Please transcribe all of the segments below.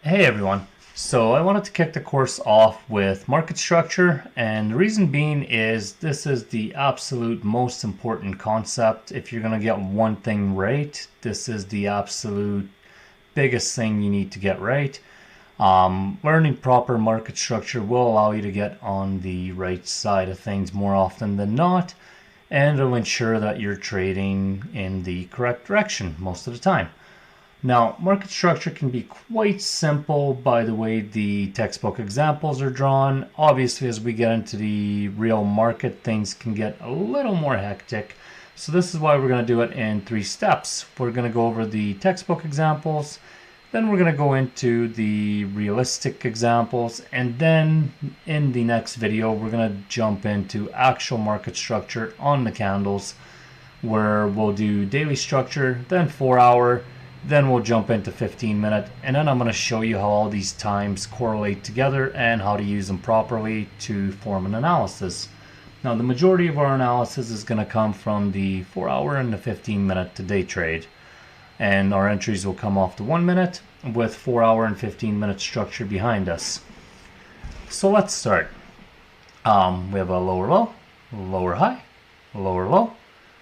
Hey everyone. So I wanted to kick the course off with market structure, and the reason being is this is the absolute most important concept. If you're going to get one thing right, this is the absolute biggest thing you need to get right. Learning proper market structure will allow you to get on the right side of things more often than not, and it'll ensure that you're trading in the correct direction most of the time. Now, market structure can be quite simple by the way the textbook examples are drawn. Obviously, as we get into the real market, things can get a little more hectic. So this is why we're going to do it in 3 steps. We're going to go over the textbook examples, then we're going to go into the realistic examples, and then in the next video, we're going to jump into actual market structure on the candles, where we'll do daily structure, then 4-hour, then we'll jump into 15-minute, and then I'm going to show you how all these times correlate together and how to use them properly to form an analysis. Now, the majority of our analysis is going to come from the 4-hour and the 15-minute to day trade. And our entries will come off the 1 minute with 4-hour and 15-minute structure behind us. So let's start. We have a lower low, lower high, lower low.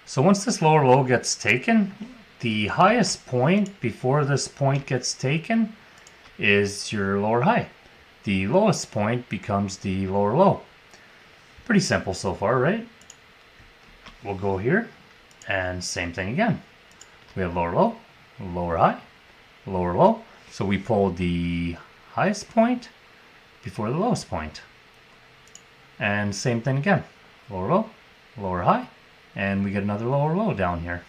So once this lower low gets taken, the highest point before this point gets taken is your lower high. The lowest point becomes the lower low. Pretty simple so far, right? We'll go here and same thing again. We have lower low, lower high, lower low. So we pull the highest point before the lowest point. And same thing again. Lower low, lower high, and we get another lower low down here.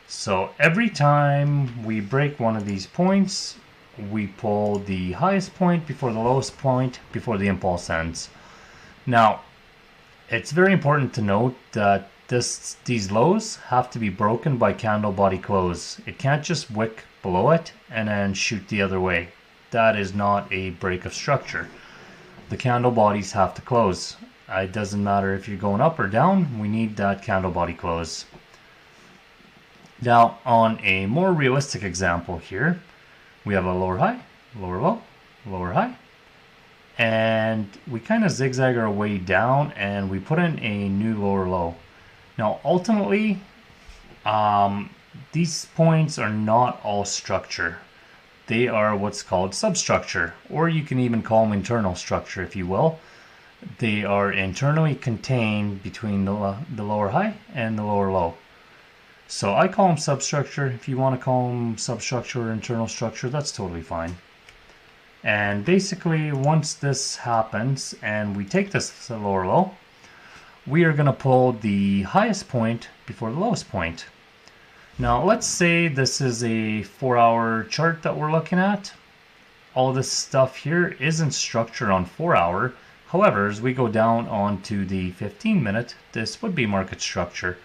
So every time we break one of these points, we pull the highest point before the lowest point before the impulse ends. Now, it's very important to note that these lows have to be broken by candle body close. It can't just wick below it and then shoot the other way. That is not a break of structure. The candle bodies have to close. It doesn't matter if you're going up or down, we need that candle body close. Now, on a more realistic example here, we have a lower high, lower low, lower high, and we kind of zigzag our way down and we put in a new lower low. Now, ultimately, these points are not all structure. They are what's called substructure, or you can even call them internal structure, if you will. They are internally contained between the lower high and the lower low. So I call them substructure. If you want to call them substructure or internal structure, that's totally fine. And basically, once this happens and we take this lower low, we are going to pull the highest point before the lowest point. Now, let's say this is a 4-hour chart that we're looking at. All this stuff here isn't structure on 4-hour. However, as we go down onto the 15-minute, this would be market structure.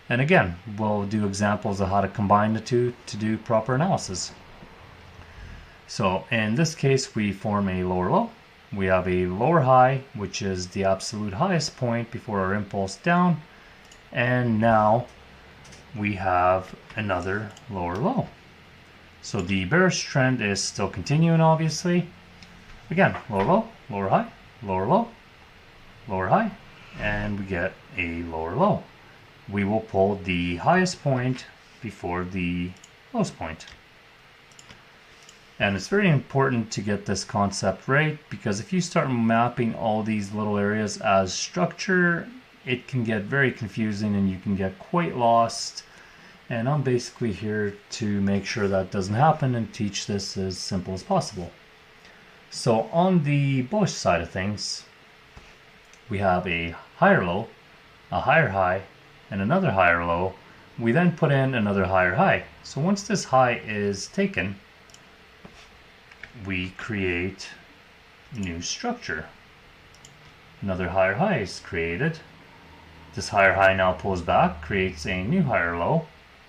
And again, we'll do examples of how to combine the two to do proper analysis. So in this case, we form a lower low. We have a lower high, which is the absolute highest point before our impulse down. And now we have another lower low. So the bearish trend is still continuing, obviously. Again, lower low, lower high, lower low, lower high, and we get a lower low. We will pull the highest point before the lowest point. And it's very important to get this concept right, because if you start mapping all these little areas as structure, it can get very confusing and you can get quite lost. And I'm basically here to make sure that doesn't happen and teach this as simple as possible. So on the bullish side of things, we have a higher low, a higher high, and another higher low. We then put in another higher high. So once this high is taken, we create new structure. Another higher high is created. This higher high now pulls back, creates a new higher low,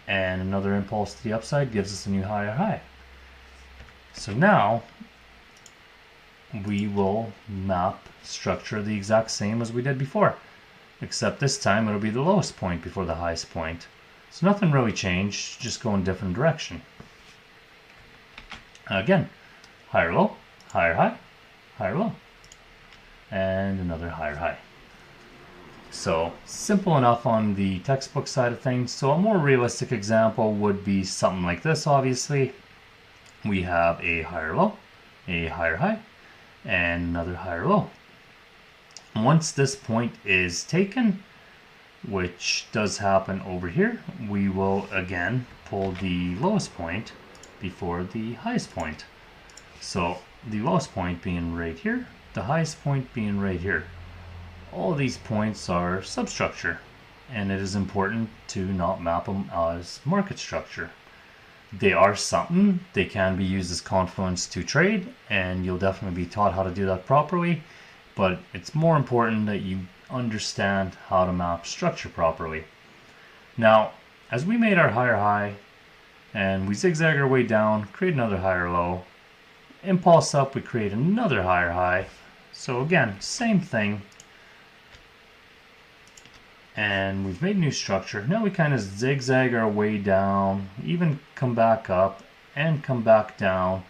and another impulse to the upside gives us a new higher high. So now we will map structure the exact same as we did before, except this time it'll be the lowest point before the highest point. So nothing really changed, just go in a different direction. Again, higher low, higher high, higher low, and another higher high. So simple enough on the textbook side of things. So a more realistic example would be something like this. Obviously, we have a higher low, a higher high, and another higher low. Once this point is taken, which does happen over here, we will again pull the lowest point before the highest point. So the lowest point being right here, the highest point being right here. All these points are substructure, and it is important to not map them as market structure. They are something, they can be used as confluence to trade, and you'll definitely be taught how to do that properly, but it's more important that you understand how to map structure properly. Now, as we made our higher high, and we zigzag our way down, create another higher low, impulse up, we create another higher high. So again, same thing. And we've made a new structure. Now we kind of zigzag our way down, even come back up and come back down.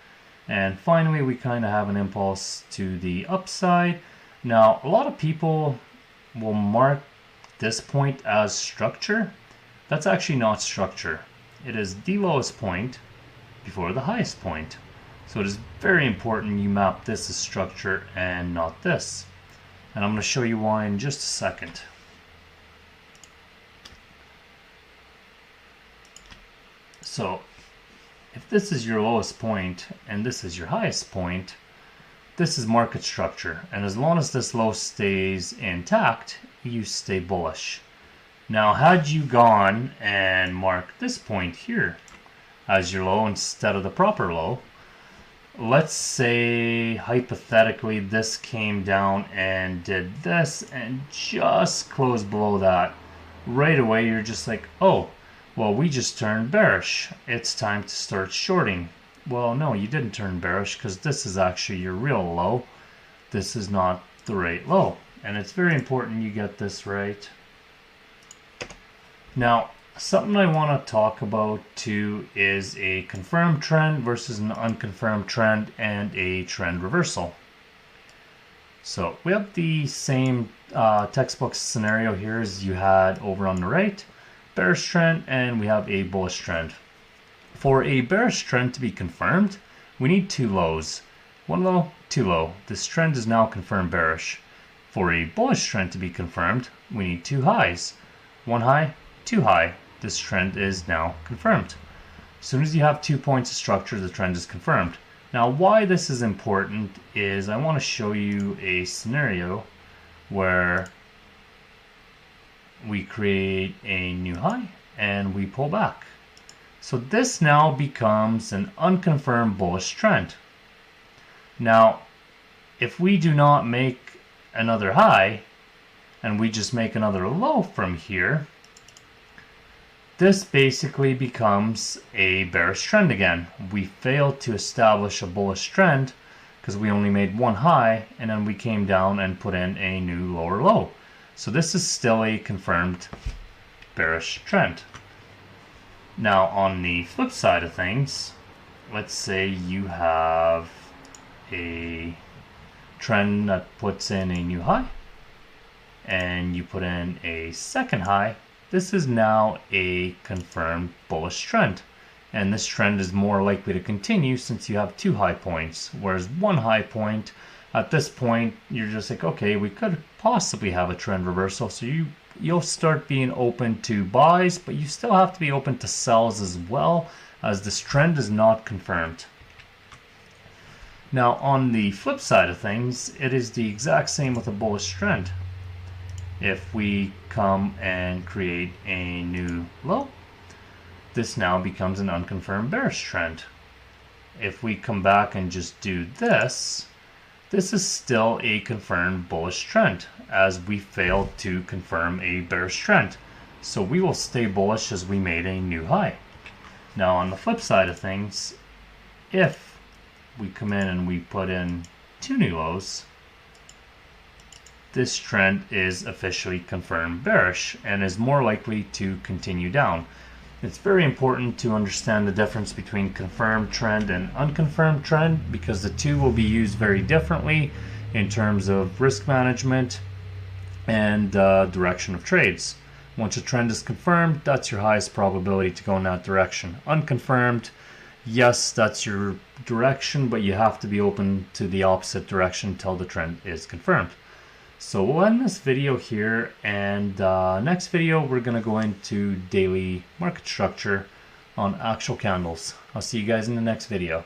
And finally, we kind of have an impulse to the upside. Now, a lot of people will mark this point as structure. That's actually not structure. It is the lowest point before the highest point. So it is very important you map this as structure and not this. And I'm going to show you why in just a second. So if this is your lowest point and this is your highest point, this is market structure. And as long as this low stays intact, you stay bullish. Now, had you gone and marked this point here as your low instead of the proper low, let's say hypothetically this came down and did this and just closed below that. Right away, you're just like, oh, well, we just turned bearish. It's time to start shorting. Well, no, you didn't turn bearish because this is actually your real low. This is not the right low. And it's very important you get this right. Now, something I want to talk about too is a confirmed trend versus an unconfirmed trend and a trend reversal. So we have the same textbook scenario here as you had over on the right. Bearish trend, and we have a bullish trend. For a bearish trend to be confirmed, we need two lows. One low, two low. This trend is now confirmed bearish. For a bullish trend to be confirmed, we need two highs. One high, two high. This trend is now confirmed. As soon as you have 2 points of structure, the trend is confirmed. Now, why this is important is I want to show you a scenario where we create a new high and we pull back. So this now becomes an unconfirmed bullish trend. Now, if we do not make another high and we just make another low from here, this basically becomes a bearish trend again. We failed to establish a bullish trend because we only made one high and then we came down and put in a new lower low. So this is still a confirmed bearish trend. Now on the flip side of things, let's say you have a trend that puts in a new high and you put in a second high. This is now a confirmed bullish trend. And this trend is more likely to continue since you have two high points. Whereas one high point, at this point, you're just like, okay, we could possibly have a trend reversal. So you'll start being open to buys, but you still have to be open to sells as well, as this trend is not confirmed. Now, on the flip side of things, it is the exact same with a bullish trend. If we come and create a new low, this now becomes an unconfirmed bearish trend. If we come back and just do this, this is still a confirmed bullish trend as we failed to confirm a bearish trend. So we will stay bullish as we made a new high. Now on the flip side of things, if we come in and we put in two new lows, this trend is officially confirmed bearish and is more likely to continue down. It's very important to understand the difference between confirmed trend and unconfirmed trend, because the two will be used very differently in terms of risk management and direction of trades. Once a trend is confirmed, that's your highest probability to go in that direction. Unconfirmed, yes, that's your direction, but you have to be open to the opposite direction until the trend is confirmed. So we'll end this video here, and next video we're going to go into daily market structure on actual candles. I'll see you guys in the next video.